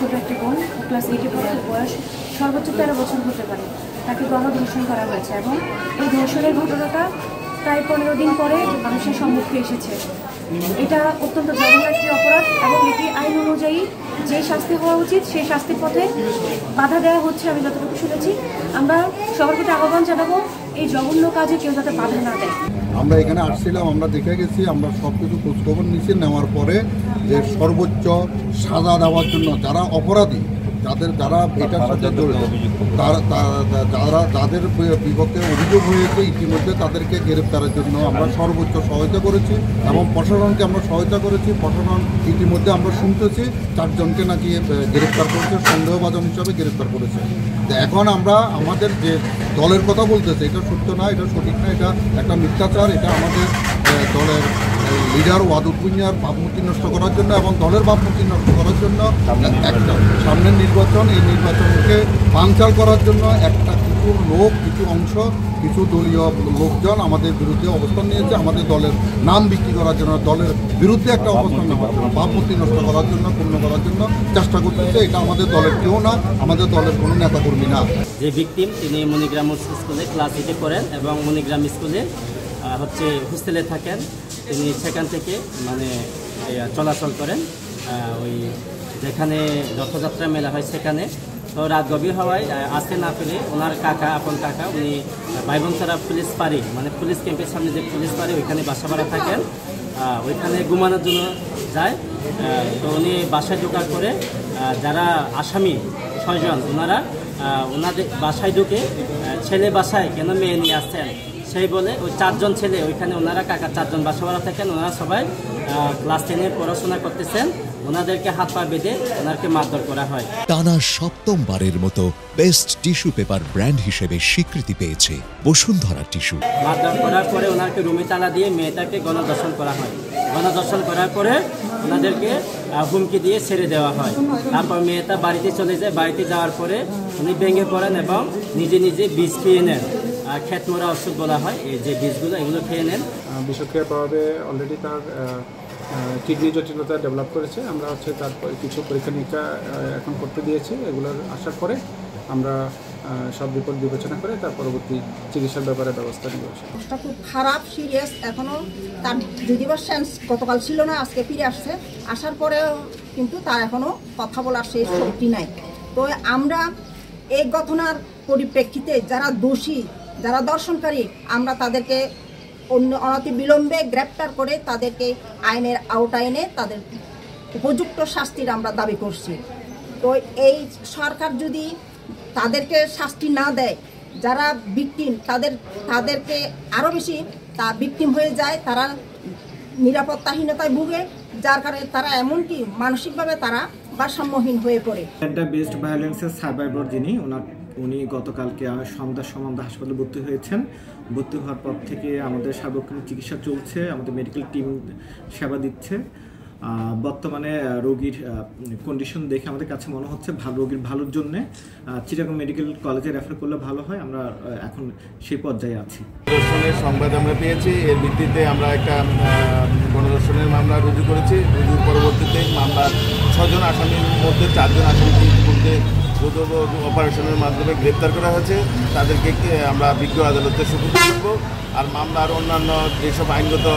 ছোট একটি বোন, ক্লাস 8-এ পড়ে, বয়স সর্বোচ্চ 13 বছর হতে পারে, তাকে গণধর্ষণ করা হয়েছে এবং এই ধর্ষণের ঘটনাটা প্রায় 15 দিন পরে মানুষের সম্মুখে এসেছে। এটা অত্যন্ত জঘন্য একটি অপরাধ এবং এটি আইন অনুযায়ী যে শাস্তি হওয়া উচিত সেই শাস্তির পথে বাধা দেওয়া হচ্ছে। আমি যতটুকু শুনেছি, আমরা সবার প্রতি আহ্বান জানাবো এই জঘন্য কাজে কেউ যাতে বাধা না দেয়। আমরা এখানে আসছিলাম, আমরা দেখে গেছি, আমরা সব কিছু খোঁজখবর নিচ্ছি, নেওয়ার পরে যে সর্বোচ্চ সাজা দেওয়ার জন্য যারা অপরাধী, যারা এটার সাথে জড়িত, যাদের বিপক্ষে অভিযোগ হয়েছে ইতিমধ্যে তাদেরকে গ্রেপ্তারের জন্য আমরা সর্বোচ্চ সহায়তা করেছি এবং প্রশাসনকে আমরা সহায়তা করেছি। প্রশাসন ইতিমধ্যে আমরা শুনতেছি 4 জনকে নাকি গ্রেপ্তার করেছে, সন্দেহভাজন হিসাবে গ্রেপ্তার করেছে। তো এখন আমরা আমাদের যে দলের কথা বলতেছে, এটা সত্য না, এটা সঠিক না, এটা একটা মিথ্যাচার। এটা আমাদের দলের লিডার ওয়াদুদ ভুঁইয়ার ভাবমূর্তি নষ্ট করার জন্য এবং দলের ভাবমূর্তি নষ্ট করার জন্য একটা সামনের নির্বাচন, এই নির্বাচনকে বানচাল করার জন্য কিছু অংশ, কিছু দলীয় লোকজন আমাদের বিরুদ্ধে অবস্থান নিয়েছে। আমাদের দলের নাম বিক্রি করার জন্য, দলের বিরুদ্ধে একটা অবস্থান নেওয়ার জন্য, ভাবমূর্তি নষ্ট করার জন্য, পূর্ণ করার জন্য চেষ্টা করতেছে। এটা আমাদের দলের কেউ না, আমাদের দলের কোনো নেতাকর্মী না। যে ভিকটিম তিনি মণিগ্রাম স্কুলে ক্লাস 8-এ পড়েন এবং মণিগ্রাম স্কুলে হোস্টেলে থাকেন। তিনি সেখান থেকে চলাচল করেন ওই যেখানে রথযাত্রা মেলা হয় সেখানে। তো রাত গভীর হওয়ায় আসতে না পেরে ওনার আপন কাকা উনি ভাইবনসারা পুলিশ পাড়ি পুলিশ ক্যাম্পের সামনে যে পুলিশ পাড়ি ওইখানে বাসা ভাড়া থাকেন, ওইখানে ঘুমানোর জন্য যায়। তো উনি বাসায় ঢোকার পরে যারা আসামি 6 জন ওনাদের বাসায় ঢুকে ছেলে বাসায় কেন মেয়ে নিয়ে আসছেন সেই বলে ওই 4 জন ছেলে ওইখানে ওনারা কাকা 4 জন বাসা ভাড়া থাকেন। ওনারা সবাই ক্লাস 10-এ পড়াশোনা করতেছেন। ওনাদেরকে হাত পা বেঁধে ওনাকে মারধর করা হয়। টানা 7মবারের মতো বেস্ট টিস্যু পেপার ব্র্যান্ড হিসেবে স্বীকৃতি পেয়েছে বসুন্ধরা টিস্যু। মারধর করার পরে ওনাকে রুমে তালা দিয়ে মেয়েটাকে গণধর্ষণ করা হয়। গণধর্ষণ করার পরে ওনাদেরকে হুমকি দিয়ে ছেড়ে দেওয়া হয়। তারপর মেয়েটা বাড়িতে চলে যায়। বাড়িতে যাওয়ার পরে উনি ভেঙে পড়েন এবং নিজে নিজে বীজ খেয়ে নেন। খেতমরা ওষুধ বলা হয়, এই যে বীজগুলো এগুলো খেয়ে নেন। বিষক্রিয়ার প্রভাবে অলরেডি তার কিডনি জটিলতা ডেভেলপ করেছে। আমরা তার কিছু পরীক্ষা নিরীক্ষা এখন করতে দিয়েছি। এগুলোর আসার পরে আমরা সব রিপোর্ট বিবেচনা করে তার পরবর্তী চিকিৎসার ব্যাপারে ব্যবস্থা নেব। অবস্থা খুব খারাপ, সিরিয়াস। এখনও তার যদিবার সেন্স গতকাল ছিল না, আজকে ফিরে আসছে। আসার পরেও কিন্তু তার এখনও কথা বলার সেই শক্তি নাই। তো আমরা এই ঘটনার পরিপ্রেক্ষিতে যারা দোষী, যারা দর্শনকারী, আমরা তাদেরকে অনতি বিলম্বে গ্রেপ্তার করে তাদেরকে আইনের আওতায় এনে তাদের উপযুক্ত শাস্তির আমরা দাবি করছি। তো এই সরকার যদি তাদেরকে শাস্তি না দেয়, যারা ভিকটিম তাদেরকে আরও বেশি ভিকটিম হয়ে যায়, তারা নিরাপত্তাহীনতায় ভুগে, যার কারণে তারা এমনকি মানসিকভাবে তারা ভারসাম্যহীন হয়ে পড়ে। জেন্ডার বেসড ভায়োলেন্সের সার্ভাইভার উনি গতকালকে সন্ধ্যার সময় হাসপাতালে ভর্তি হয়েছেন। ভর্তি হওয়ার পর থেকে আমাদের সার্বক্ষণিক চিকিৎসা চলছে, আমাদের মেডিকেল টিম সেবা দিচ্ছে। বর্তমানে রোগীর কন্ডিশন দেখে আমাদের কাছে মনে হচ্ছে রোগীর ভালোর জন্য চিটাগং মেডিকেল কলেজে রেফার করলে ভালো হয়। আমরা এখন সেই পর্যায়ে আছি। গণধর্ষণের সংবাদ আমরা পেয়েছি, এর ভিত্তিতে আমরা একটা গণধর্ষণের মামলা রুজু করেছি। রুজুর পরবর্তীতে মামলার 6 জন আসামির মধ্যে 4 জন আসামিকে ইতিমধ্যে অপারেশনের মাধ্যমে গ্রেপ্তার করা হয়েছে। তাদেরকে আমরা বিজ্ঞ আদালতে সুপুর্দ করব। আর মামলার অন্যান্য যেসব আইনগত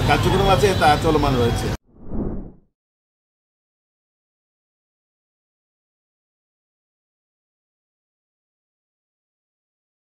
কার্যক্রম আছে তা চলমান রয়েছে।